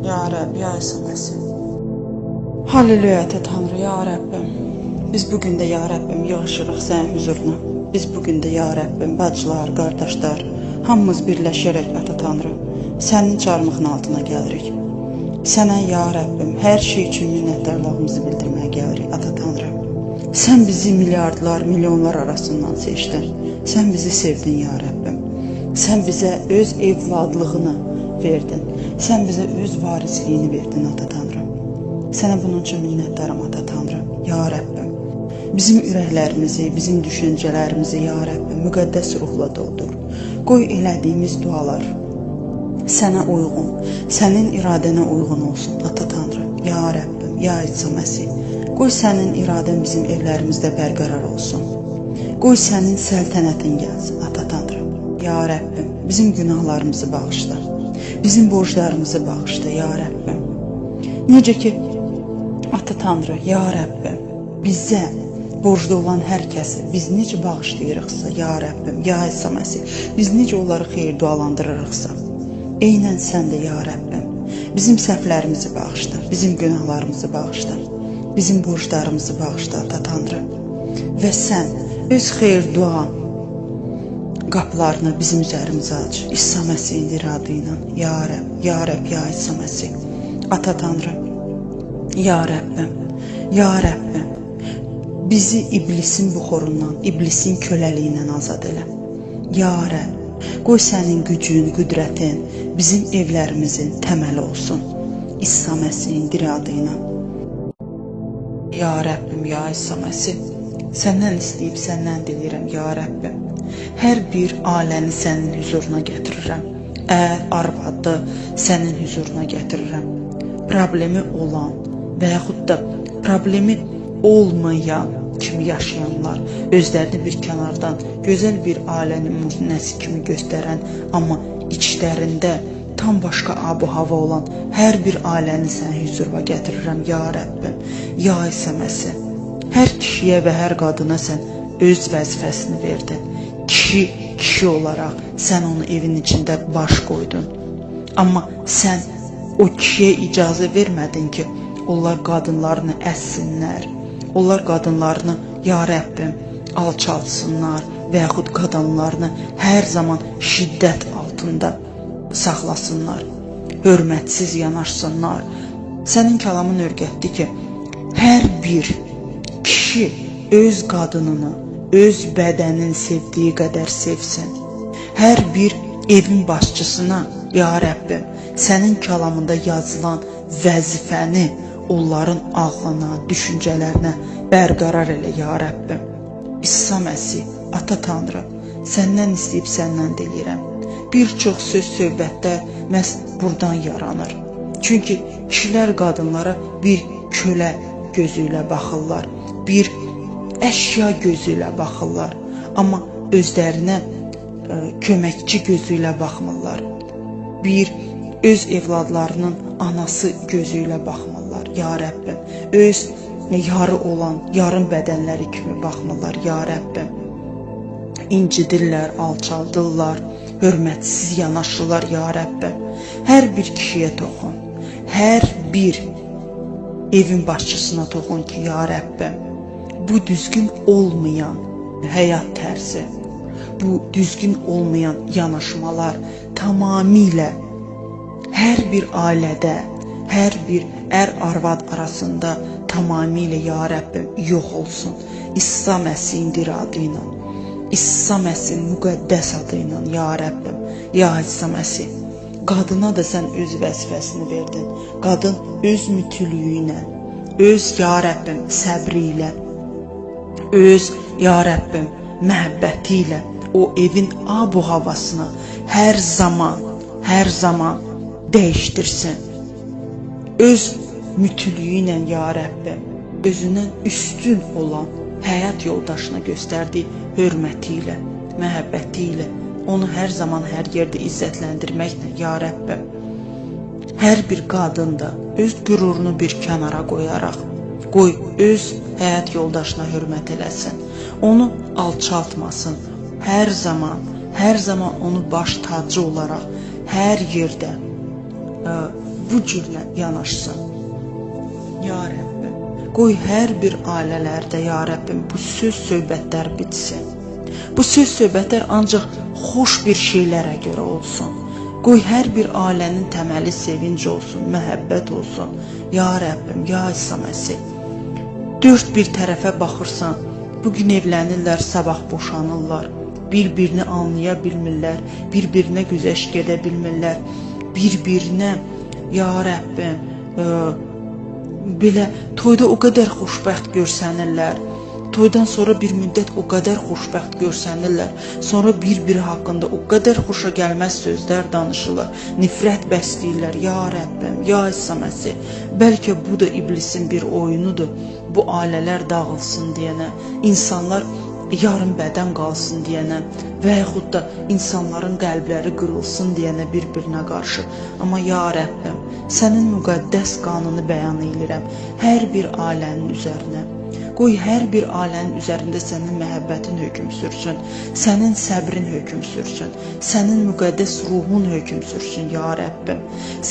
Ya Rəbb, ya İsa'məsi. Halleluya Tanrı, ya Rəbbim. Biz bugün də ya Rəbbim yığışırıq sənin huzuruna. Biz bugün də ya Rəbbim, bacılar, qardaşlar, hamımız birləşərək Ata Tanrı, sənin çarmıxın altına gəlirik. Sənə ya Rəbbim, hər şey üçün minnətdarlığımızı bildirməyə gəlirik Ata Tanrı. Sən bizi milyardlar, milyonlar arasından seçdin. Sən bizi sevdin ya Rəbbim. Sən bizə öz evladlığını verdin. Sən bizə öz varisliyini verdin Ata Tanrı. Sənə bunun üçün minnətdaram Ata Tanrı, ya Rəbbim. Bizim ürəklərimizi, bizim düşüncələrimizi ya Rəbbim müqəddəs ruhla doldur. Qoy elədiyimiz dualar sənə uyğun, sənin iradənə uyğun olsun Ata Tanrı, ya Rəbbim, ya İsa Məsih. Qoy sənin iradən bizim evlərimizdə bərqərar olsun. Qoy sənin səltənətin gəlsin Ata Tanrı, ya Rəbbim. Bizim günahlarımızı bağışla, bizim borclarımızı bağışla ya Rəbbim. Necə ki Ata Tanrı, ya Rəbbim, bizə borclu olan hər kəsi biz necə bağışlayırıqsa, ya Rəbbim, ya İsa Məsih, biz necə onları xeyir dualandırırıqsa, eynən sən də ya Rəbbim, bizim səhvlərimizi bağışla, bizim günahlarımızı bağışla, bizim borclarımızı bağışla Ata Tanrı. Və sən öz xeyir dua qapılarını bizim üzərimizə aç, İsa Məsihin iradı ilə, ya Rəbb, ya Rəbb, ya İsa Məsih. Ata Tanrı, ya Rəbbim, ya Rəbbim, bizi iblisin buxorundan, iblisin köləliyindən azad elə. Ya Rəbb, qoy sənin gücün, qüdrətin bizim evlərimizin təməli olsun. İsa Məsihin iradı ilə. Ya Rəbbim, ya İsa Məsih, səndən istəyib, səndən diləyirəm, ya Rəbbim. Hər bir aləni sənin huzuruna gətirirəm. Arvadı sənin huzuruna gətirirəm. Problemi olan və yaxud da problemi olmayan kimi yaşayanlar, özlərini bir kənardan gözəl bir ailənin nümunəsi kimi göstərən, amma içlərində tam başqa abu-hava olan hər bir ailəni sənin huzuruna gətirirəm, ya Rəbbim, ya İsa Məsih. Hər kişiyə və hər qadına sən öz vəzifəsini verdin. Kişi olaraq sən onu evin içində baş qoydun. Amma sən o kişiyə icazə vermədin ki, onlar qadınlarını əssinlər. Onlar qadınlarını, ya Rəbbim, alçaltsınlar və yaxud qadınlarını hər zaman şiddət altında saxlasınlar. Hörmətsiz yanaşsınlar. Sənin kəlamın öyrətdi ki, hər bir kişi öz qadınını, öz bədənin sevdiyi qədər sevsin. Hər bir evin başçısına, ya Rəbbim, sənin kəlamında yazılan vəzifəni onların ağlına, düşüncələrinə bərqərar elə, ya Rəbbim. İsa Məsih, Ata Tanrı, səndən istəyib səndən diləyirəm. Bir çox söhbətlər məhz buradan yaranır. Çünki kişilər qadınlara bir kölə gözü ilə baxırlar, bir əşya gözü ilə baxırlar, amma özlərinə köməkçi gözü ilə baxmırlar. Bir öz evladlarının anası gözü ilə baxmırlar, ya Rəbbim. Öz yarı olan, yarım bədənləri kimi baxmırlar, ya Rəbbim. İncidirlər, alçaldırlar, hörmətsiz yanaşırlar, ya Rəbbim. Hər bir kişiyə toxun, hər bir evin başçısına toxun ki, ya Rəbbim, bu düzgün olmayan həyat tərzi, bu düzgün olmayan yanaşmalar tamamilə hər bir ailədə, hər bir ər-arvad arasında tamamilə, ya Rəbbim, yox olsun. İsa Məsihin iradı ilə, İsa Məsihin müqəddəs adı ilə, ya Rəbbim, ya İsa Məsih. Qadına da sən öz vəzifəsini verdin. Qadın öz mütülüyü ilə, öz, ya Rəbbim, səbri ilə, öz, ya Rəbbim, məhəbbəti ilə o evin abu-havasını hər zaman dəyişdirsin. Öz mütülüyü ilə, ya Rəbbim, özündən üstün olan həyat yoldaşına göstərdiyi hörməti ilə, məhəbbəti ilə, onu hər zaman, hər yerdə izzətləndirməklə, ya Rəbbim, hər bir qadın da öz qürurunu bir kənara qoyaraq, qoy öz həyat yoldaşına hörmət eləsin, onu alçaltmasın, hər zaman onu baş tacı olaraq hər yerdə bu cürlə yanaşsın. Ya Rəbbim, qoy hər bir ailələrdə, ya Rəbbim, bu söz söhbətlər bitsin. Bu söz söhbətlər ancaq xoş bir şeylərə görə olsun. Qoy hər bir ailənin təməli sevinc olsun, məhəbbət olsun. Ya Rəbbim, ya İsa Məsih. Dörd bir tərəfə baxırsan, bugün evlənirlər, sabah boşanırlar. Bir-birini anlaya bilmirlər, bir-birinə güzəşt gedə bilmirlər, bir-birinə, ya Rəbbim, belə toyda o qədər xoşbəxt görsənirlər, toydan sonra bir müddət o qədər xoşbəxt görsənirlər, sonra bir-biri haqqında o qədər xoşa gəlməz sözlər danışırlar, nifrət bəsləyirlər, ya Rəbbim, ya İsa Məsih. Bəlkə bu da iblisin bir oyunudur, bu ailələr dağılsın deyənə, insanlar yarım bədən qalsın deyənə və yaxud da insanların qəlbləri qırılsın deyənə bir-birinə qarşı. Amma ya Rəbbim, sənin müqəddəs qanını bəyan edirəm hər bir ailənin üzərinə. Qoy hər bir ailənin üzərində sənin məhəbbətin hökm sürsün, sənin səbrin hökm sürsün, sənin müqəddəs ruhun hökm sürsün, ya Rəbbim.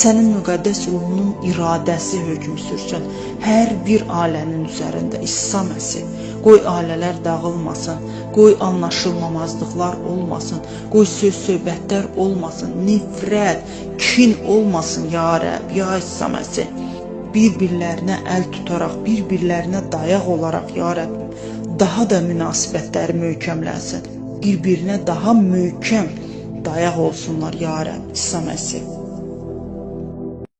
Sənin müqəddəs ruhunun iradəsi hökm sürsün hər bir ailənin üzərində, İsa Məsih. Qoy ailələr dağılmasın, qoy anlaşılmamazlıqlar olmasın, qoy söz-söhbətlər olmasın, nifrət, kin olmasın, ya Rəbb, ya İsa Məsih. Bir-birlərinə əl tutaraq, bir-birlərinə dayaq olaraq, ya Rəbb, daha da münasibətləri möhkəmlənsin. Bir-birinə daha möhkəm dayaq olsunlar, ya Rəbb, İsa Məsih.